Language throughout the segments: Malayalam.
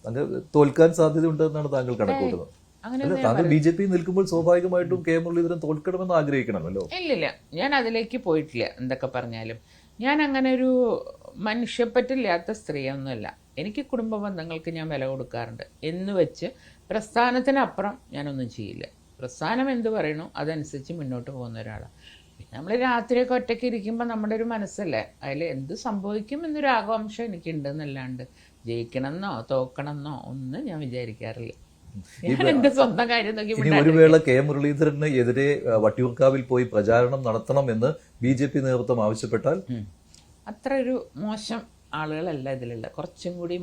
അങ്ങ് തോൽക്കാൻ സാധ്യതയുണ്ടെന്നാണ് താങ്കൾ കണക്കൂട്ടുന്നത്. അല്ല, താങ്കൾ BJP നിൽക്കുമ്പോൾ സ്വാഭാവികമായിട്ടും കെ മുരളീധരൻ തോൽക്കണമെന്ന് ആഗ്രഹിക്കണമല്ലോ. ഇല്ലില്ല, ഞാൻ അതിലേക്ക് പോയിട്ടില്ല. എന്തൊക്കെ പറഞ്ഞാലും ഞാൻ അങ്ങനെ ഒരു മനുഷ്യപ്പറ്റില്ലാത്ത സ്ത്രീയൊന്നുമല്ല. എനിക്ക് കുടുംബ ബന്ധങ്ങൾക്ക് ഞാൻ വില കൊടുക്കാറുണ്ട് എന്ന് വെച്ച് പ്രസ്ഥാനത്തിനപ്പുറം ഞാനൊന്നും ചെയ്യില്ല. പ്രസ്ഥാനം എന്ത് പറയണോ അതനുസരിച്ച് മുന്നോട്ട് പോകുന്ന ഒരാളാണ്. പിന്നെ നമ്മൾ രാത്രിയൊക്കെ ഒറ്റയ്ക്ക് ഇരിക്കുമ്പോൾ നമ്മുടെ ഒരു മനസ്സല്ലേ, അതിൽ എന്ത് സംഭവിക്കും എന്നൊരു ആകാംക്ഷ എനിക്കുണ്ടെന്നല്ലാണ്ട് ജയിക്കണമെന്നോ തോക്കണമെന്നോ ഒന്നും ഞാൻ വിചാരിക്കാറില്ല. ഞാൻ എൻ്റെ സ്വന്തം കാര്യം നോക്കി. ഇനി ഒരു വേള കെ മുരളീധരന് എതിരെ വട്ടിയൂർക്കാവിൽ പോയി പ്രചാരണം നടത്തണമെന്ന് BJP നേതൃത്വം ആവശ്യപ്പെട്ടാൽ? അത്ര ഒരു മോശം ആളുകളല്ല ഇതിലുള്ള. കുറച്ചും കൂടി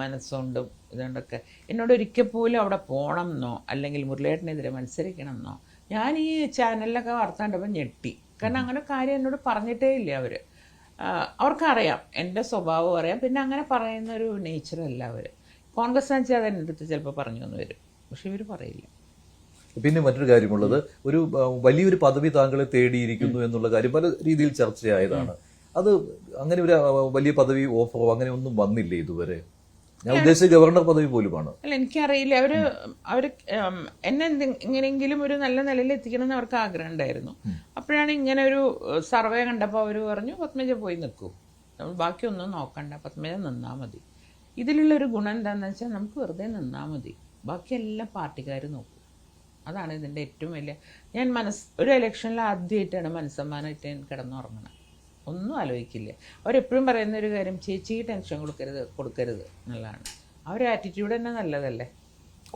മനസ്സുകൊണ്ടും ഇതുകൊണ്ടൊക്കെ എന്നോട് ഒരിക്കൽ പോലും അവിടെ പോകണം എന്നോ അല്ലെങ്കിൽ മുരളിയേട്ടനെതിരെ മത്സരിക്കണം എന്നോ ഞാൻ ഈ ചാനലിലൊക്കെ വാർത്ത കണ്ടപ്പോൾ ഞെട്ടി. കാരണം അങ്ങനെ കാര്യം എന്നോട് പറഞ്ഞിട്ടേ ഇല്ല അവർ. അവർക്കറിയാം എൻ്റെ സ്വഭാവം അറിയാം. പിന്നെ അങ്ങനെ പറയുന്നൊരു നേച്ചറല്ല അവർ. കോൺഗ്രസ് വെച്ചാൽ അത് എൻ്റെ അടുത്ത് ചിലപ്പോൾ പറഞ്ഞു എന്ന് വരും, പക്ഷെ ഇവർ പറയില്ല. പിന്നെ മറ്റൊരു കാര്യമുള്ളത്, ഒരു വലിയൊരു പദവി താങ്കളെ തേടിയിരിക്കുന്നു എന്നുള്ള കാര്യം പല രീതിയിൽ ചർച്ചയായതാണ്. അത് അങ്ങനെ ഒരു വലിയ പദവി ഓഫറോ അങ്ങനെ ഒന്നും വന്നില്ലേ ഇതുവരെ? ഞാൻ ഉദ്ദേശിച്ച ഗവർണർ പദവി പോലുമാണ്. അല്ല, എനിക്കറിയില്ല. അവർ എന്നെ എങ്ങനെയെങ്കിലും ഒരു നല്ല നിലയിൽ എത്തിക്കണം എന്ന് അവർക്ക് ആഗ്രഹം ഉണ്ടായിരുന്നു. അപ്പോഴാണ് ഇങ്ങനെ ഒരു സർവേ കണ്ടപ്പോൾ അവർ പറഞ്ഞു പത്മജ പോയി നിൽക്കൂ, നമ്മൾ ബാക്കിയൊന്നും നോക്കണ്ട, പത്മജ നിന്നാൽ മതി. ഇതിലുള്ളൊരു ഗുണം എന്താണെന്ന് വെച്ചാൽ നമുക്ക് വെറുതെ നിന്നാൽ മതി, ബാക്കിയെല്ലാം പാർട്ടിക്കാർ നോക്കും. അതാണ് ഇതിൻ്റെ ഏറ്റവും വലിയ. ഞാൻ ഒരു ഇലക്ഷനിൽ ആദ്യമായിട്ടാണ് മനസ്സമ്മാനമായിട്ട് ഞാൻ കിടന്നുറങ്ങണം. ഒന്നും ആലോചിക്കില്ല. അവരെപ്പോഴും പറയുന്ന ഒരു കാര്യം, ചേച്ചിക്ക് ടെൻഷൻ കൊടുക്കരുത് എന്നുള്ളതാണ്. അവരുടെ ആറ്റിറ്റ്യൂഡ് തന്നെ നല്ലതല്ലേ.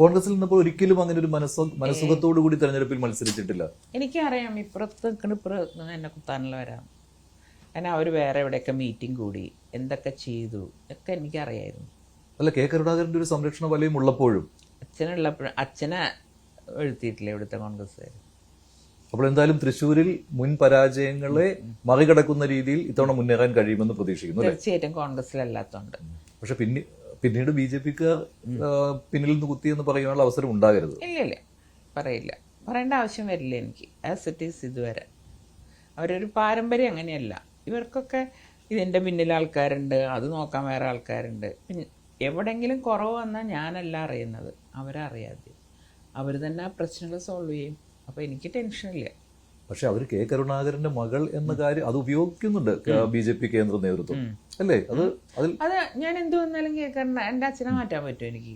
കോൺഗ്രസിൽ നിന്നപ്പോൾ ഒരിക്കലും അങ്ങനെ ഒരു മനസ്സുഖത്തോടു കൂടി തെരഞ്ഞെടുപ്പിൽ മത്സരിച്ചിട്ടില്ല. എനിക്കറിയാം ഇപ്പുറത്ത് എന്നെ കുത്താനുള്ളവരാണ്. കാരണം അവർ വേറെ എവിടെയൊക്കെ മീറ്റിംഗ് കൂടി എന്തൊക്കെ ചെയ്തു ഒക്കെ എനിക്കറിയായിരുന്നു. അല്ല, കെ കരുണാകരൻ്റെ ഒരു സംരക്ഷണ വലയം ഉള്ളപ്പോഴും അച്ഛനെ എഴുത്തിയിട്ടില്ല ഇവിടുത്തെ കോൺഗ്രസ്സുകാർ. അപ്പോൾ എന്തായാലും തൃശ്ശൂരിൽ മുൻ പരാജയങ്ങളെ മറികടക്കുന്ന രീതിയിൽ ഇത്തവണ മുന്നേറാൻ കഴിയുമെന്ന് പ്രതീക്ഷിക്കുന്നു. തീർച്ചയായിട്ടും കോൺഗ്രസിലല്ലാത്തതുകൊണ്ട്. പക്ഷെ പിന്നീട് BJPക്കാർ പിന്നിൽ നിന്ന് കുത്തിയെന്ന് പറയാനുള്ള അവസരം ഉണ്ടാകരുത്. ഇല്ല, പറയേണ്ട ആവശ്യം വരില്ല എനിക്ക്. ആസ് ഇറ്റ് ഈസ് ഇതുവരെ അവരൊരു പാരമ്പര്യം അങ്ങനെയല്ല. ഇവർക്കൊക്കെ ഇതിൻ്റെ പിന്നിൽ ആൾക്കാരുണ്ട്, അത് നോക്കാൻ വേറെ ആൾക്കാരുണ്ട്. പിന്നെ എവിടെയെങ്കിലും കുറവ് വന്നാൽ ഞാനല്ല അറിയുന്നത്, അവരറിയാതെ അവർ തന്നെ ആ പ്രശ്നങ്ങൾ സോൾവ് ചെയ്യും. അപ്പോൾ എനിക്ക് ടെൻഷനില്ല. പക്ഷെ അവർ കെ കരുണാകരന്റെ മകൾ എന്ന കാര്യം അത് ഉപയോഗിക്കുന്നുണ്ട് BJP കേന്ദ്ര നേതൃത്വം അല്ലേ? അത് ഞാൻ എന്ത് വന്നാലും കേൾക്കാറുണ്ട്. എൻ്റെ അച്ഛനെ മാറ്റാൻ പറ്റുമോ എനിക്ക്?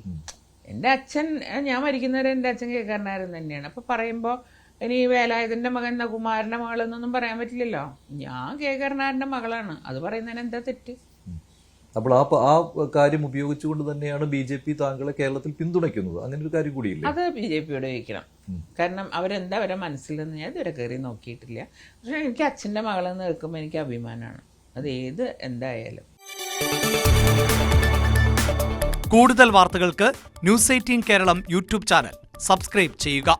എൻ്റെ അച്ഛൻ, ഞാൻ മരിക്കുന്നവരെ എൻ്റെ അച്ഛൻ കേൾക്കാരനാരൻ തന്നെയാണ്. അപ്പോൾ പറയുമ്പോൾ ഇനി വേലായുധൻ്റെ മകൻ കുമാരൻ്റെ മകളെന്നൊന്നും പറയാൻ പറ്റില്ലല്ലോ. ഞാൻ കേൾക്കാരനാരൻ്റെ മകളാണ്, അത് പറയുന്നതിന് എന്താ തെറ്റ്? അപ്പോൾ ആ കാര്യം ഉപയോഗിച്ചുകൊണ്ട് തന്നെയാണ് BJP താങ്കളെ കേരളത്തിൽ പിന്തുണയ്ക്കുന്നത്. അങ്ങനെ ഒരു കാര്യം കൂടിയില്ല. അത് BJPയോട് ചോദിക്കണം. കാരണം അവരെന്താ അവരെ മനസ്സിൽ നിന്ന് ഞാൻ ഇതുവരെ കയറി നോക്കിയിട്ടില്ല. പക്ഷെ എനിക്ക് അച്ഛൻ്റെ മകളെന്ന് കേൾക്കുമ്പോൾ എനിക്ക് അഭിമാനമാണ്. അത് എന്തായാലും. കൂടുതൽ വാർത്തകൾക്ക് News 18 Keralam YouTube channel subscribe ചെയ്യുക.